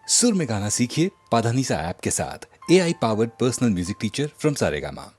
सुर में गाना सीखिए पाधानीसा ऐप के साथ। AI powered personal music teacher from Saregama.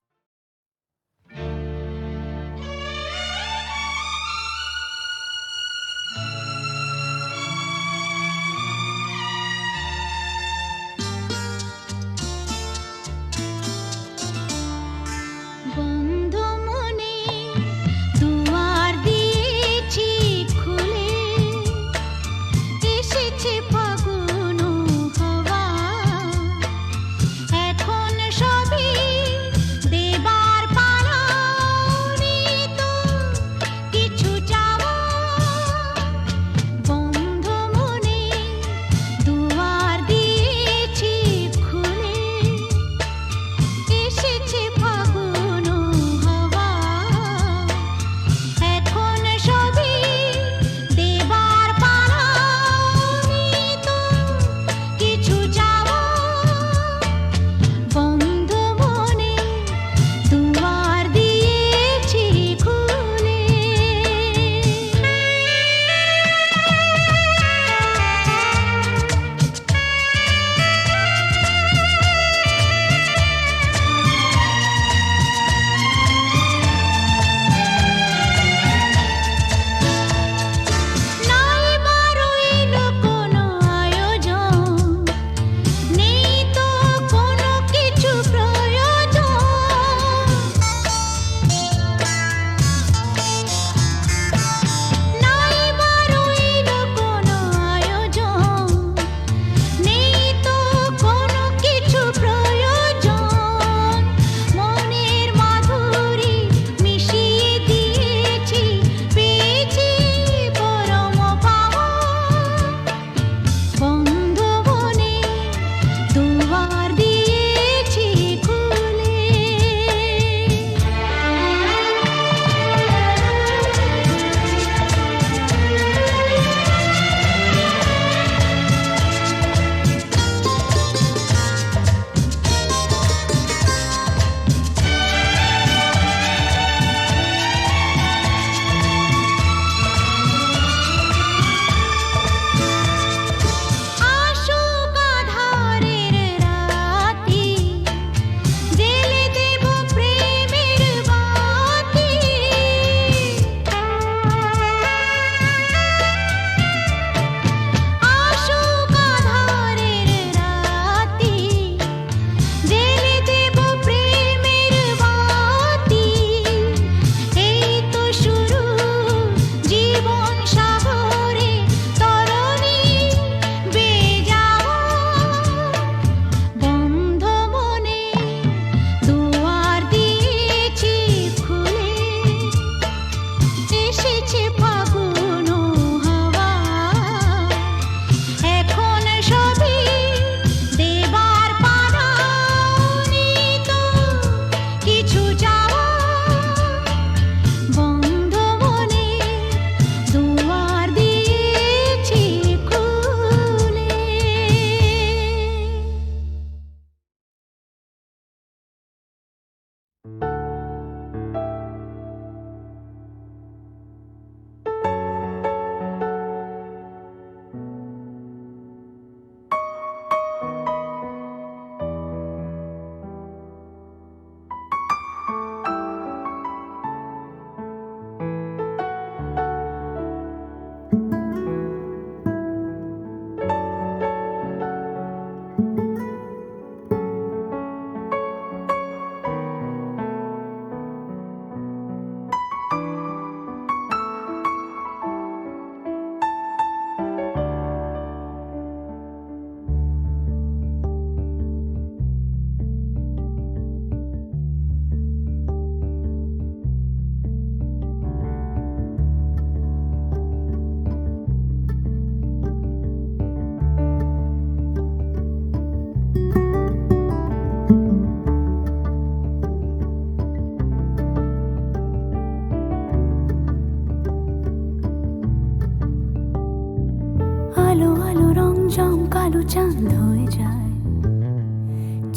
কালো চাঁদ হয়ে যায়,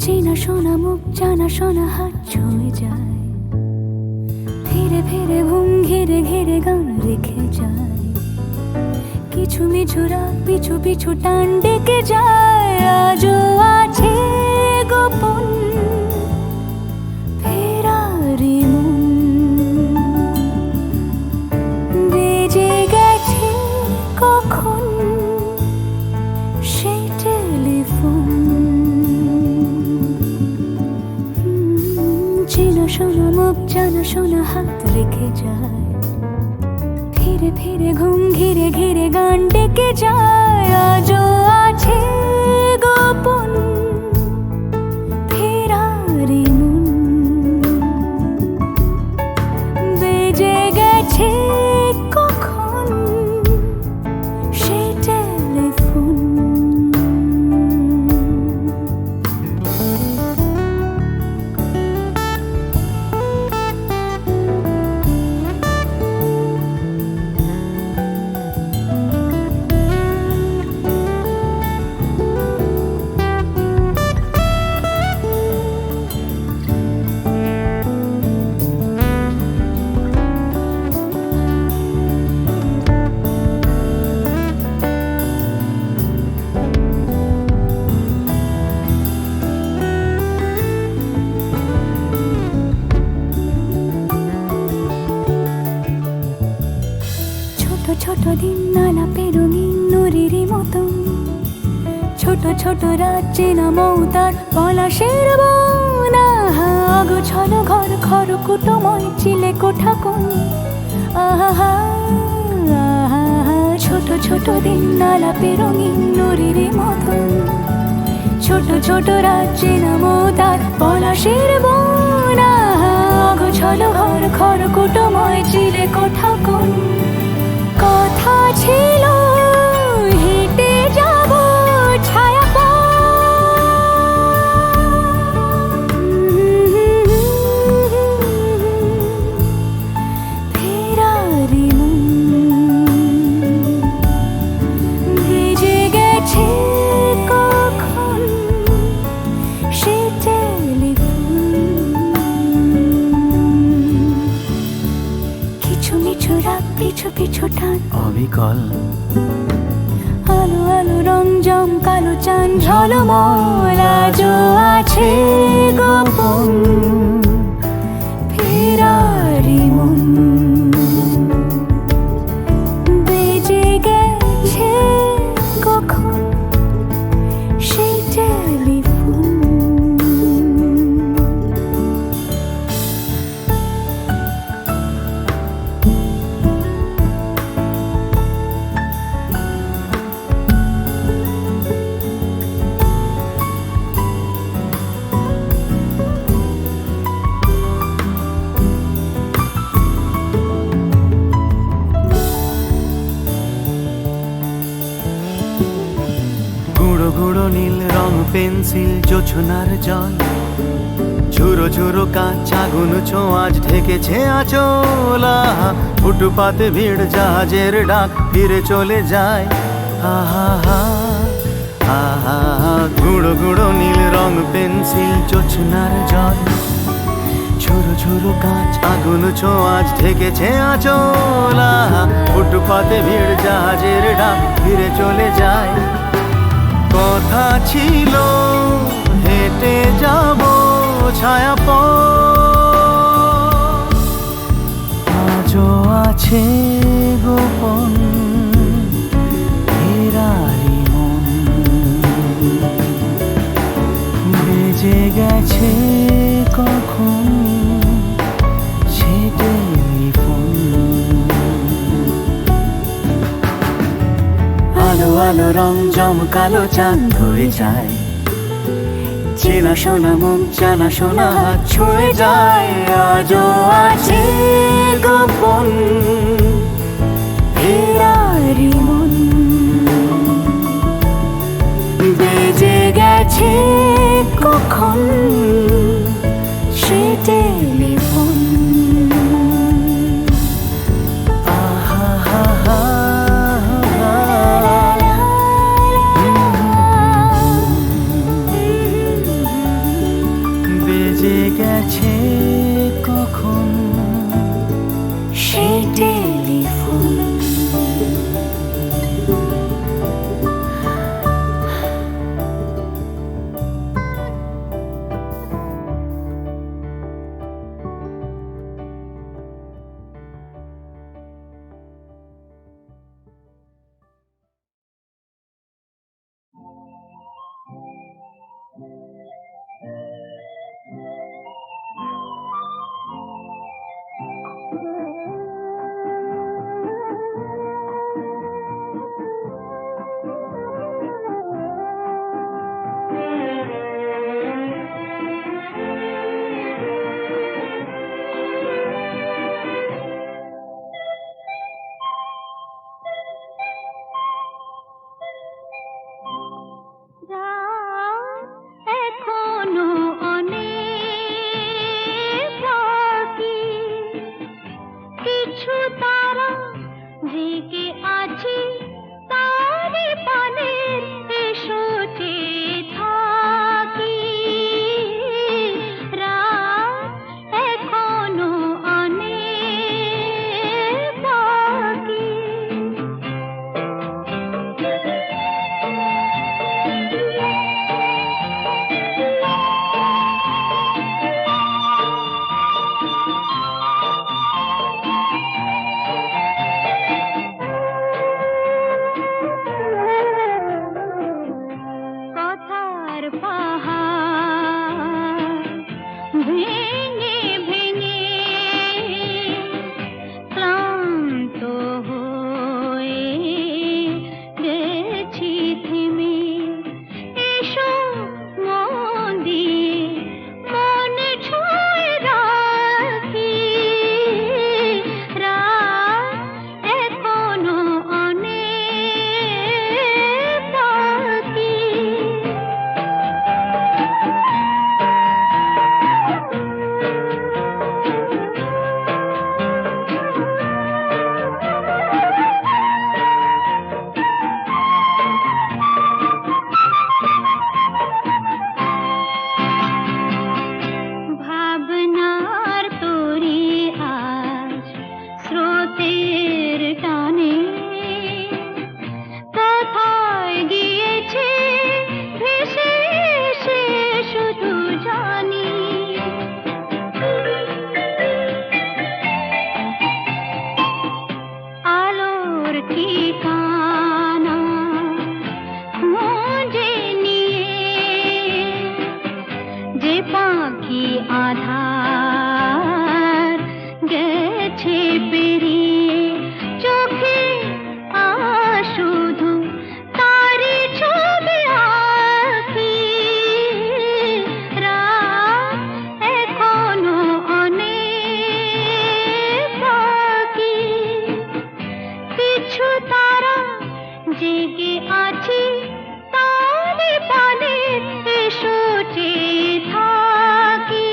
চেনা শোনা মুখ জানা শোনা হাত ছুঁয়ে যায়, ধীরে ধীরে ঘুম ঘিরে ঘিরে গান রেখে যায়, কিছু মিছু রাত পিছু পিছু টান ডেকে যায়। জানা শোনা হাত রেখে যায়, ফিরে ফিরে ঘুম ঘিরে ঘিরে গান ডেকে যায়। আজও আছে গোপন ফেরারি মন, বেজে গেছে কখন সে টেলিফোন। ছোট দিন আলাপের রঙিন নুরির মতন, ছোট ছোট রাজ্যে নামও তার পলাশের বন। অগোছল ঘর খড়কুটোময় চিলে কোঠা কোন, আহা আহা। ছোট ছোট দিন আলাপের রঙিন নুরির মতন, ছোট ছোট রাজ্যে নামও তার পলাশের বন। অগোছল ঘর খড়কুটোময় চিলে কোঠা কোন। কথা ছিল হেঁটে যাব ছায়া ফেরারি ভেজে গেছে কখন সে টেলিফোন। কিছু মিছু রাত পিছু পিছু টান অবিকল, আলো আলো রং জম কালো চান ঝলমল। আজও আছে গোপন ফেরারি মন, বেজে গেছে কখন সেই টেলিফোন। গুঁড়ো গুঁড়ো নীল রং পেন্সিল জোছনার জল, ঝুরো ঝুরো কাঁচ আগুন ছোঁয়াজ ঢেকেছে আঁচল। ফুটপাতে ভিড় জাহাজের ডাক ফিরে চলে যায়, আহা আহা। গুঁড়ো গুঁড়ো নীল রং পেন্সিল জোছনার জল, ঝুরো ঝুরো কাঁচ আগুন ছোঁয়াজ ঢেকেছে আঁচল। ফুটপাতে ভিড় জাহাজের ডাক ফিরে চলে যায়। কথা ছিল হেঁটে যাব ছায়া আজও আছে গোপন ফেরারি মন, বেজে গেছে কখন সে টেলিফোন। আলো আলো রং জমকালো চাঁদ হয়ে যায়, চেনা শোনা মুখ জানা শোনা হাত ছুঁয়ে যায়। আজও আছে গোপন ফেরারি মন, বেজে গেছে কখন সে টেলিফোন। বেজে গেছে কখন সে টেলিফোন। আধার গেছে পেরিয়ে চোখে শুধু তারি ছবি আঁকি রাত এখনো অনেক বাকি কিছু তারা জেগে আছে তালে পালে এসো চেয়ে থাকি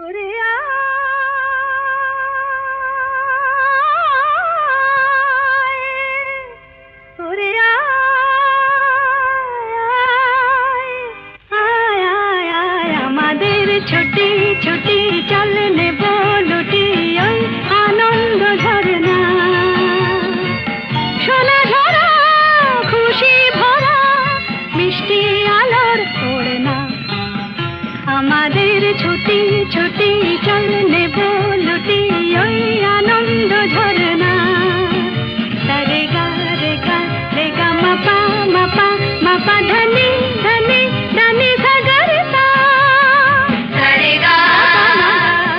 ওরে ওরে আমাদের ছুটি ছুটি চল নেব লুটি ওই আনন্দ ঝরনা সোনা ঝরা খুশি ভরা মিষ্টি আলোর ওড়না আমাদের ছুটি ছুটি চল নেব লুটি ওই আনন্দ ঝরনা রে গা রে গা রে গা মাপা মাপা মাপা ধনি ধনি ধনি সাগরতা রে গা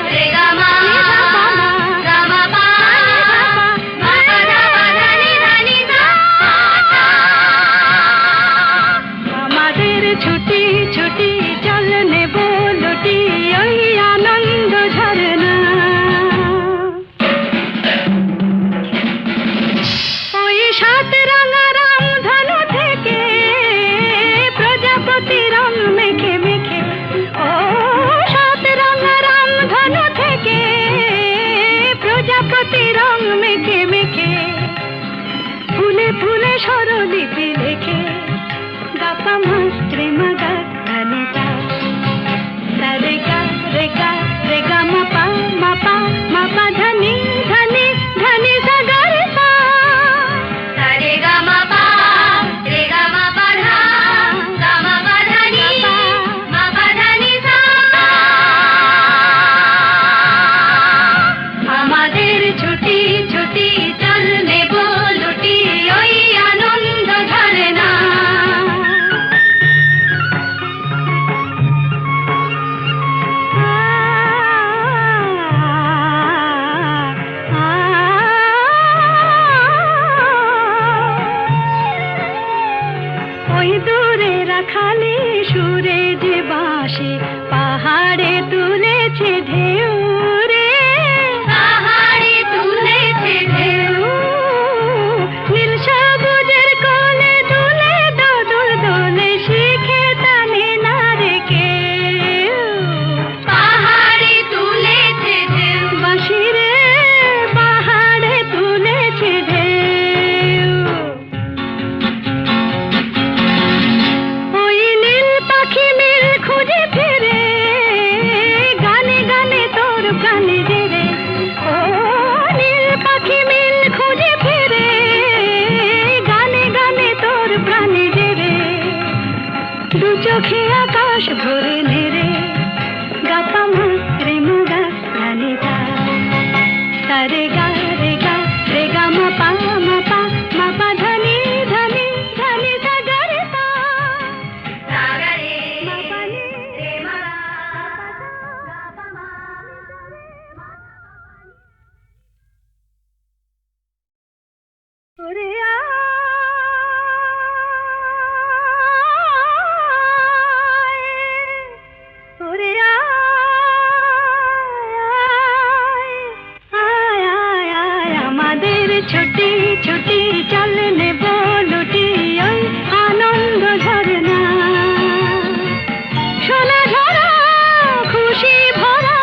রে গা মা গা মা পা মা পা ধনি ধনি সা আমাদের ছুটি ছুটি চল নেব লুটি ওই আনন্দ ঝরনা ওই সাত রাঙা রাম ধনু থেকে প্রজাপতি রং মেখে মেখে ও সাত রাঙা রাম ধনু থেকে প্রজাপতি রং মেখে মেখে ফুলে ফুলে স্বরলিপি লেখে গাপা মাস্ত্রে মাগা ধনিতা রে গা রে গা রে গা মাপা মাপা মাপা ধনি ধনি ধনি সাগরতা রে গা মাপা রে গা মাপা ধা গা মাপা ধনি মাপা ধনি সা আমাদের ছুটি ছুটি চল নেব লুটি ওই আনন্দ ঝরনা ওই দূরে রাখালি সুরে যে বাঁশি পাহাড়ে তুলেছে ঢেউ রে পাহাড়ে তুলেছে ঢেউ নীল সবুজের কোলে দুলে দোদুল দোলে শিখে টানে না রে কেউ পাহাড়ে তুলেছে ঢেউ বাঁশি রে পাহাড়ে তুলেছে ঢেউ ওই নীল পাখি মিল খুঁজে ফিরে গানে গানে তোর প্রাণে জেরে ও নীল পাখি মিল খুঁজে ফিরে গানে গানে তোর প্রাণে জেরে দু চোখে আকাশ ভরে নেড়ে গাপা মাত্রে মুগা ধনিতা রে গা রে গা রে গা মাপা মাপা মাপা ধনি ধনি ধনি সাগরতা সাগরে মাপা নি রে মা গাপা মা ওরে ওরে আমাদের ছুটি ছুটি চল নেব লুটি ওই আনন্দ ঝরনা সোনা ঝরা খুশি ভরা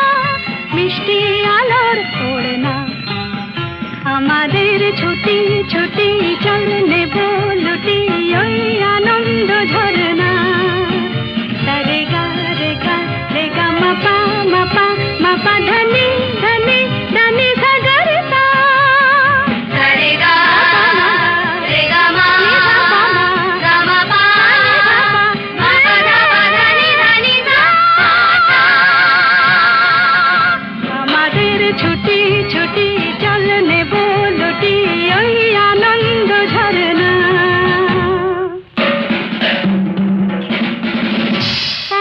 মিষ্টি আলোর ওড়না আমাদের ছুটি ছুটি চল নেব লুটি ওই আনন্দ ঝরনা রে গা রে গা রে গা মাপা মাপা মাপা ধনি ধনি ধনি সাগরতা রে গা রে গা মা গা মা পা মা পা ধনি ধনি সা আমাদের ছুটি ছুটি চল নেব লুটি ওই আনন্দ ঝরনা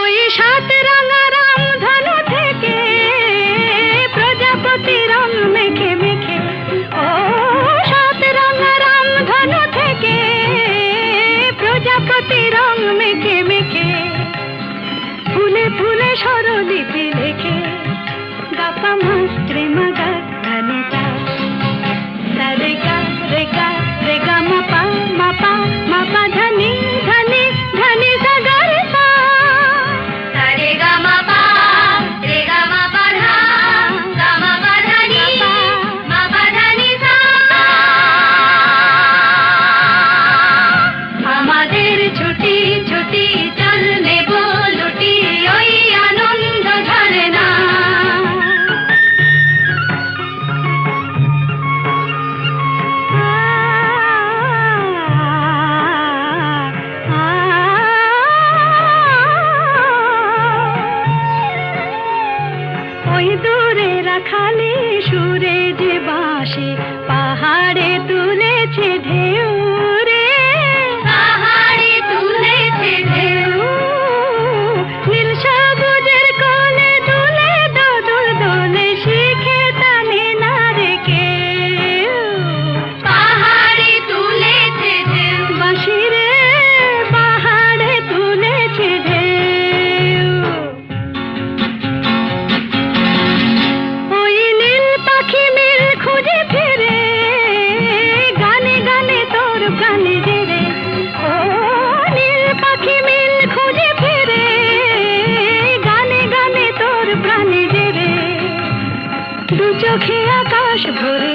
ওই সাত রাঙা রাম ধনু থেকে প্রজাপতি রং মেখে মেখে ও সাত রাঙা রাম ধনু থেকে প্রজাপতি রং মেখে মেখে ফুলে ফুলে স্বরলিপি লেখে গাপা মাস্ত্রে মাগা ওই দূরে রাখালি সুরে যে বাঁশি পাহাড়ে তুলেছে ঢেউ রে, পাহাড়ে তুলেছে ঢেউ। নীল সবুজের কোলে দুলে দোদুল দোলে শিখে টানে না রে কেউ, পাহাড়ে তুলেছে ঢেউ। বাঁশি রে পাহাড়ে তুলেছে ঢেউ। ওই নীল পাখি মিল খুঁজে ফিরে গানে গানে তোর প্রাণে জেরে, ও নীল পাখি মিল খুঁজে ফিরে গানে গানে তোর প্রাণে জেরে। দু চোখে আকাশ ভরে